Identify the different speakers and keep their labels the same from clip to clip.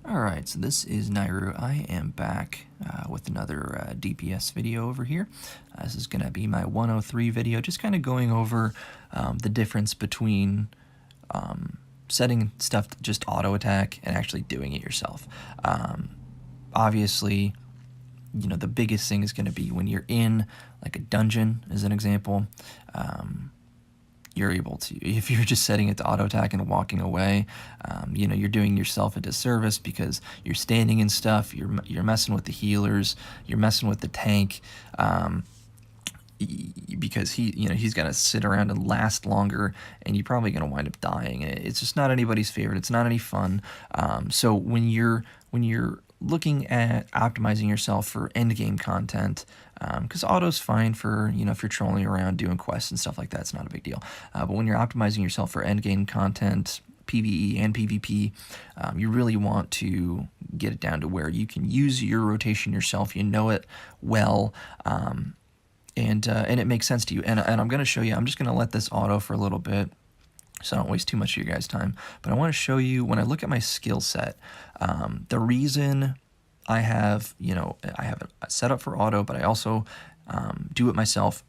Speaker 1: Alright, so this is Nyru. I am back with another DPS video over here. This is going to be my 103 video, just kind of going over the difference between setting stuff to just auto attack and actually doing it yourself. Obviously, you know, the biggest thing is going to be when you're in like a dungeon, as an example. You're able to, if you're just setting it to auto attack and walking away, you know, you're doing yourself a disservice because you're standing and stuff, you're messing with the healers, you're messing with the tank, because he's got to sit around and last longer, and you're probably going to wind up dying. It's just not anybody's favorite. It's not any fun. So when you're looking at optimizing yourself for end game content, because auto's fine for, you know, if you're trolling around doing quests and stuff like that, it's not a big deal. But when you're optimizing yourself for end game content, PvE and PvP, you really want to get it down to where you can use your rotation yourself. You know it well. And it makes sense to you. And I'm going to show you, I'm just going to let this auto for a little bit so I don't waste too much of your guys' time. But I want to show you, when I look at my skill set, the reason I have, you know, I have it set up for auto, but I also do it myself,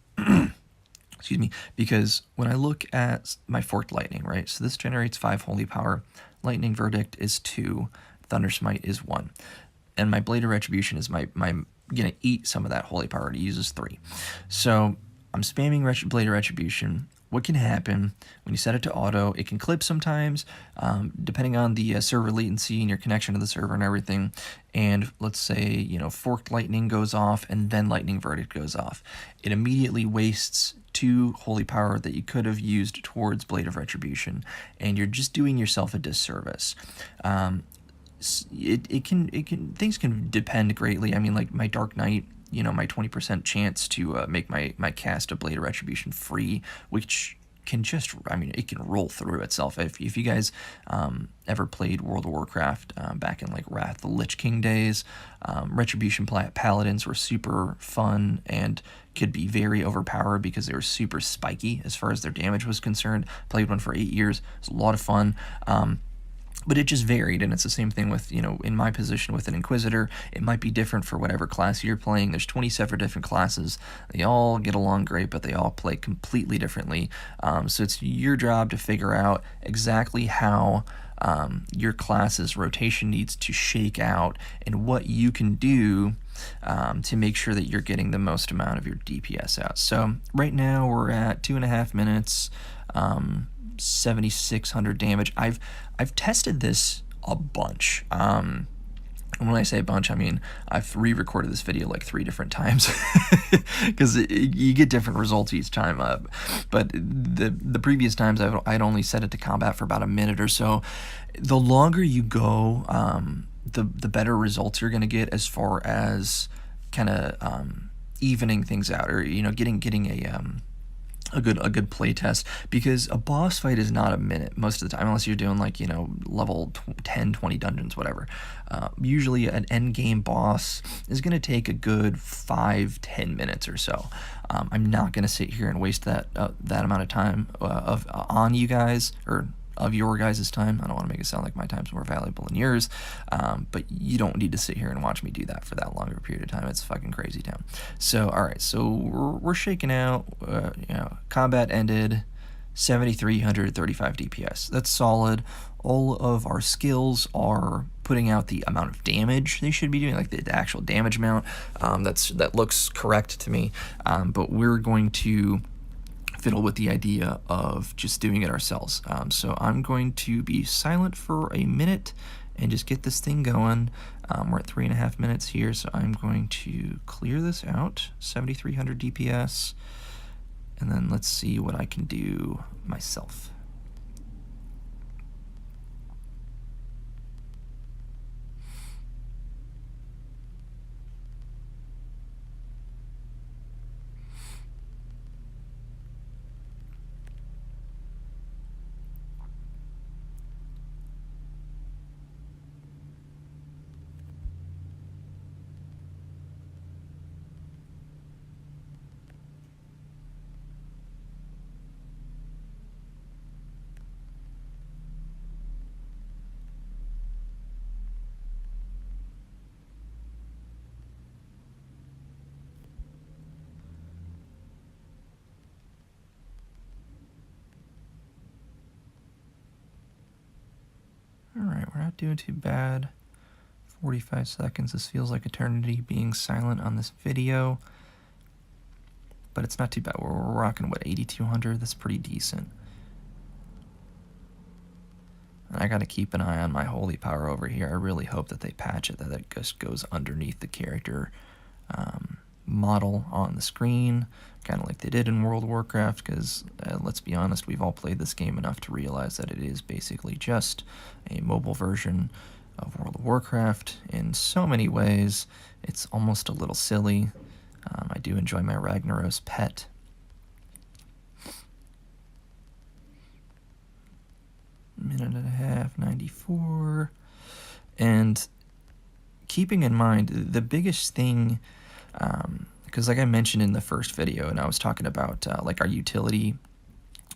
Speaker 1: excuse me, because when I look at my Forked Lightning, right, so this generates 5 holy power, Lightning Verdict is 2, Thunder Smite is 1, and my Blade of Retribution is my gonna eat some of that holy power. It uses 3. So I'm spamming Blade of Retribution. What can happen when you set it to auto? It can clip sometimes, depending on the server latency and your connection to the server and everything. And let's say, you know, Forked Lightning goes off and then Lightning Verdict goes off. It immediately wastes 2 holy power that you could have used towards Blade of Retribution, and you're just doing yourself a disservice. Things can depend greatly. I mean, like my Dark Knight, you know, my 20% chance to make my cast of Blade of Retribution free, which can just, I mean, it can roll through itself. If you guys ever played World of Warcraft back in like Wrath of the Lich King days, Retribution Paladins were super fun and could be very overpowered because they were super spiky as far as their damage was concerned. Played one for 8 years. It was a lot of fun. But it just varied, and it's the same thing with, you know, in my position with an Inquisitor, it might be different for whatever class you're playing. There's 27 different classes. They all get along great, but they all play completely differently. So it's your job to figure out exactly how your class's rotation needs to shake out and what you can do to make sure that you're getting the most amount of your DPS out. So right now we're at 2.5 minutes. 7,600 damage. I've tested this a bunch. And when I say a bunch, I mean I've re-recorded this video like 3 different times because you get different results each time. But the previous times I'd only set it to combat for about a minute or so. The longer you go, the better results you're going to get as far as kind of evening things out, or, you know, getting a good play test, because a boss fight is not a minute most of the time, unless you're doing like, you know, level 10, 20 dungeons, whatever. Usually an end game boss is going to take a good 5-10 minutes or so. I'm not going to sit here and waste that amount of time on you guys, or of your guys' time. I don't want to make it sound like my time's more valuable than yours, but you don't need to sit here and watch me do that for that longer period of time. It's fucking crazy town. So, alright, so we're shaking out, you know, combat ended, 7,335 DPS. That's solid. All of our skills are putting out the amount of damage they should be doing, like the actual damage amount. That looks correct to me, but we're going to fiddle with the idea of just doing it ourselves. So I'm going to be silent for a minute and just get this thing going. We're at 3.5 minutes here, so I'm going to clear this out, 7,300 DPS, and then let's see what I can do myself. not doing too bad. 45 seconds. This feels like eternity being silent on this video. But it's not too bad. We're rocking, what, 8,200? That's pretty decent. And I got to keep an eye on my holy power over here. I really hope that they patch it, that it just goes underneath the character model on the screen, kind of like they did in World of Warcraft, because let's be honest, we've all played this game enough to realize that it is basically just a mobile version of World of Warcraft in so many ways. It's almost a little silly. I do enjoy my Ragnaros pet. Minute and a half, 94. And keeping in mind, the biggest thing, because like I mentioned in the first video, and I was talking about like our utility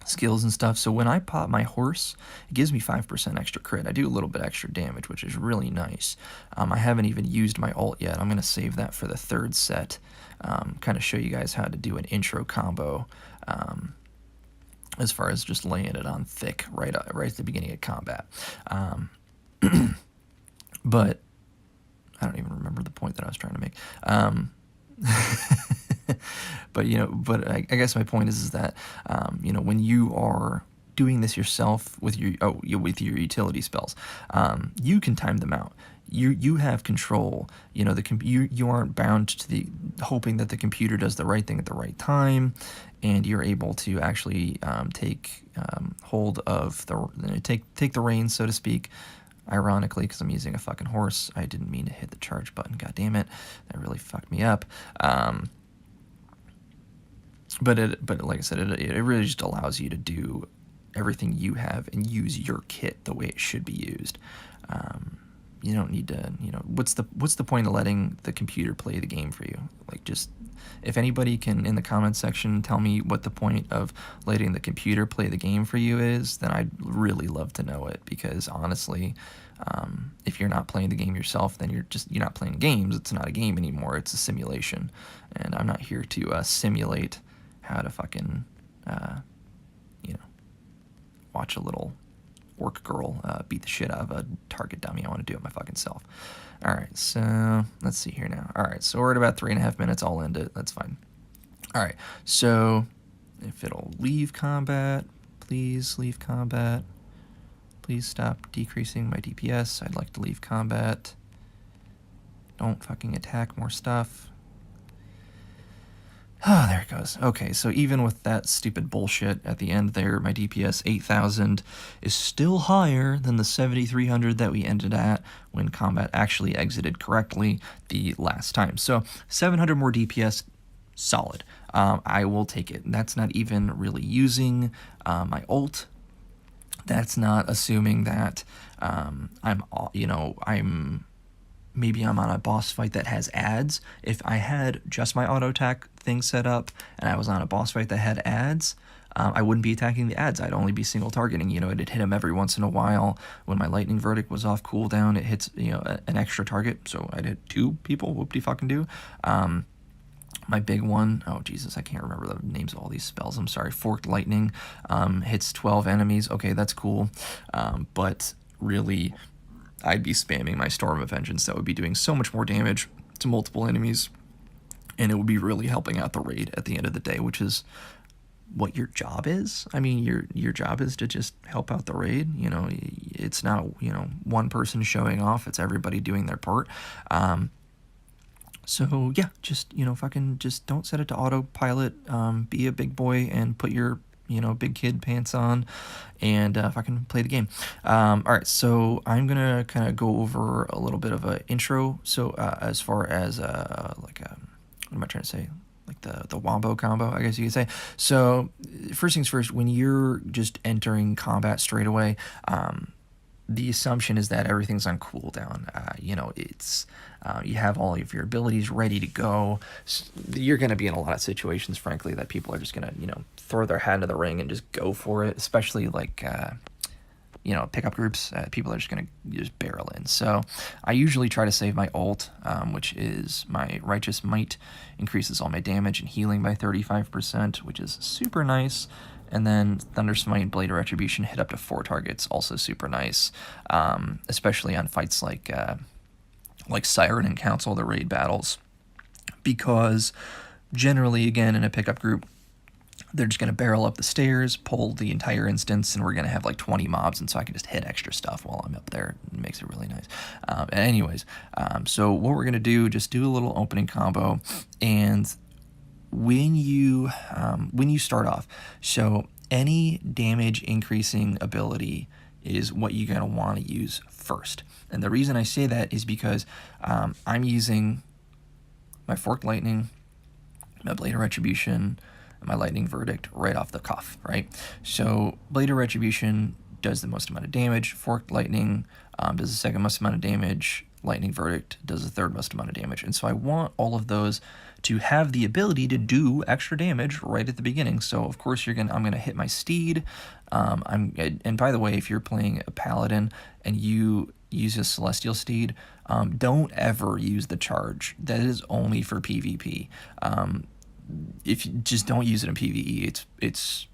Speaker 1: skills and stuff, so when I pop my horse, it gives me 5% extra crit. I do a little bit extra damage, which is really nice. I haven't even used my ult yet. I'm going to save that for the third set, kind of show you guys how to do an intro combo, as far as just laying it on thick right at the beginning of combat. But I don't even remember the point that I was trying to make. But I guess my point is that when you are doing this yourself with your utility spells, you can time them out. You have control. You aren't bound to the hoping that the computer does the right thing at the right time, and you're able to actually take hold of take the reins, so to speak. Ironically, because I'm using a fucking horse, I didn't mean to hit the charge button. God damn it, that really fucked me up. But like I said, it really just allows you to do everything you have and use your kit the way it should be used. You don't need to, what's the point of letting the computer play the game for you? Like, just, if anybody can in the comment section tell me what the point of letting the computer play the game for you is, then I'd really love to know it, because honestly, if you're not playing the game yourself, then you're not playing games. It's not a game anymore. It's a simulation, and I'm not here to simulate how to fucking watch a little orc girl beat the shit out of a target dummy. I want to do it my fucking self. Alright, so let's see here now. Alright, so we're at about 3.5 minutes. I'll end it. That's fine. Alright, so if it'll leave combat, please leave combat. Please stop decreasing my DPS. I'd like to leave combat. Don't fucking attack more stuff. Ah, there it goes. Okay, so even with that stupid bullshit at the end there, my DPS 8,000 is still higher than the 7,300 that we ended at when combat actually exited correctly the last time. So 700 more DPS, solid. I will take it. That's not even really using my ult. That's not assuming that maybe I'm on a boss fight that has ads. If I had just my auto attack thing set up and I was on a boss fight that had ads, I wouldn't be attacking the ads. I'd only be single targeting. It'd hit him every once in a while. When my lightning verdict was off cooldown, it hits an extra target, so I'd hit 2 people. Whoop-de fucking do. My big one, oh Jesus, I can't remember the names of all these spells. I'm sorry. Forked lightning hits 12 enemies. Okay, that's cool. But really, I'd be spamming my Storm of Vengeance. That would be doing so much more damage to multiple enemies, and it would be really helping out the raid at the end of the day, which is what your job is. I mean, your job is to just help out the raid. It's not one person showing off. It's everybody doing their part. So yeah, just fucking just don't set it to autopilot. Be a big boy and put your big kid pants on, and fucking play the game. Alright, so I'm gonna kind of go over a little bit of an intro. So as far as what am I trying to say? Like the wombo combo, I guess you could say. So first things first, when you're just entering combat straight away, the assumption is that everything's on cooldown. It's you have all of your abilities ready to go. You're going to be in a lot of situations, frankly, that people are just going to, throw their hat into the ring and just go for it, especially like, pickup groups. People are just going to just barrel in. So I usually try to save my ult, which is my Righteous Might, increases all my damage and healing by 35%, which is super nice. And then Thunder Smite, Blade of Retribution hit up to 4 targets, also super nice, especially on fights like Siren and Council, the raid battles, because generally, again, in a pickup group, they're just going to barrel up the stairs, pull the entire instance, and we're going to have like 20 mobs, and so I can just hit extra stuff while I'm up there. It makes it really nice. Anyways, so what we're going to do, just do a little opening combo, and when you start off, so any damage increasing ability is what you're going to want to use first. And the reason I say that is because I'm using my Forked Lightning, my Blade of Retribution, my Lightning Verdict right off the cuff, right? So Blade of Retribution does the most amount of damage, Forked Lightning does the second most amount of damage, Lightning Verdict does the third most amount of damage. And so I want all of those to have the ability to do extra damage right at the beginning. So of course I'm gonna hit my steed. And by the way, if you're playing a paladin and you use a celestial steed, don't ever use the charge. That is only for PvP. If you just don't use it in PvE,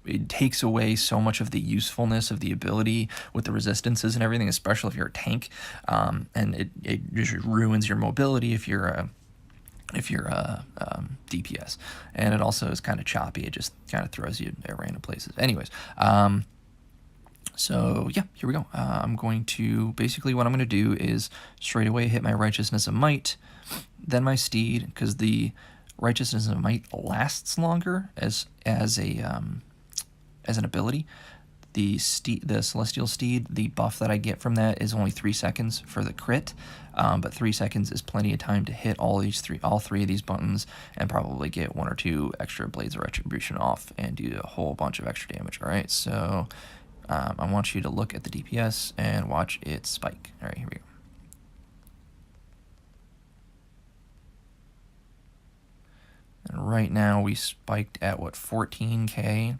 Speaker 1: it takes away so much of the usefulness of the ability with the resistances and everything, especially if you're a tank, and it just ruins your mobility if you're a DPS, and it also is kind of choppy. It just kind of throws you at random places. Anyways, so yeah, here we go. I'm going to, basically what I'm going to do is straight away hit my Righteousness of Might, then my Steed, because the Righteousness of Might lasts longer as an ability. The Celestial Steed, the buff that I get from that is only 3 seconds for the crit, but 3 seconds is plenty of time to hit all three of these buttons and probably get 1 or 2 extra Blades of Retribution off and do a whole bunch of extra damage. All right, so I want you to look at the DPS and watch it spike. All right, here we go. And right now we spiked at, what, 14k?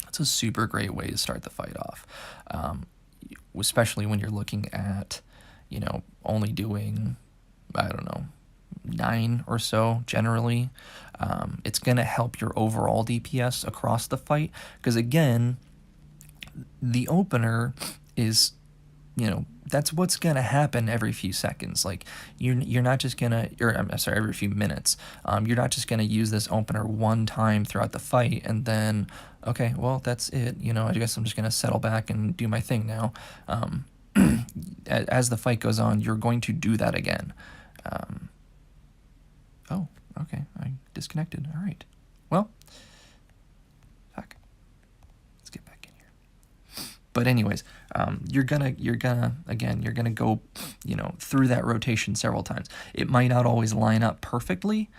Speaker 1: It's a super great way to start the fight off, especially when you're looking at, only doing, I don't know, 9 or so generally. It's going to help your overall DPS across the fight, because again, the opener is, that's what's going to happen every few seconds. Like, you're not just going to, I'm sorry, every few minutes. You're not just going to use this opener one time throughout the fight and then, okay, well, that's it. I guess I'm just going to settle back and do my thing now. As the fight goes on, you're going to do that again. Oh, okay, I disconnected. All right. Well, fuck. Let's get back in here. But anyways, you're gonna go, through that rotation several times. It might not always line up perfectly,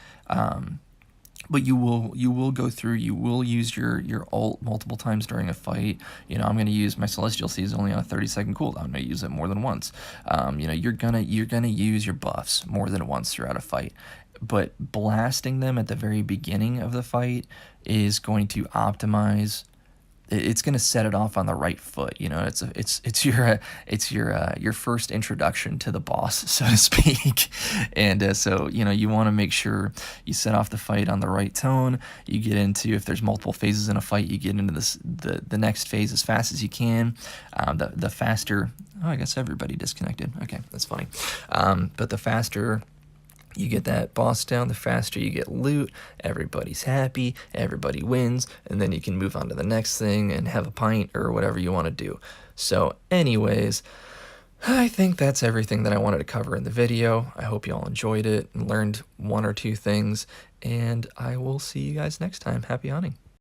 Speaker 1: but you will go through. You will use your ult multiple times during a fight. I'm gonna use my Celestial Seas only on a 30-second cooldown. I'm gonna use it more than once. You're gonna use your buffs more than once throughout a fight. But blasting them at the very beginning of the fight is going to optimize. It's going to set it off on the right foot. It's your first introduction to the boss, so to speak. And so you want to make sure you set off the fight on the right tone. You get into, if there's multiple phases in a fight, you get into the next phase as fast as you can. The faster. Oh, I guess everybody disconnected. Okay, that's funny. But the faster you get that boss down, the faster you get loot, everybody's happy, everybody wins, and then you can move on to the next thing and have a pint or whatever you want to do. So anyways, I think that's everything that I wanted to cover in the video. I hope you all enjoyed it and learned 1 or 2 things, and I will see you guys next time. Happy hunting.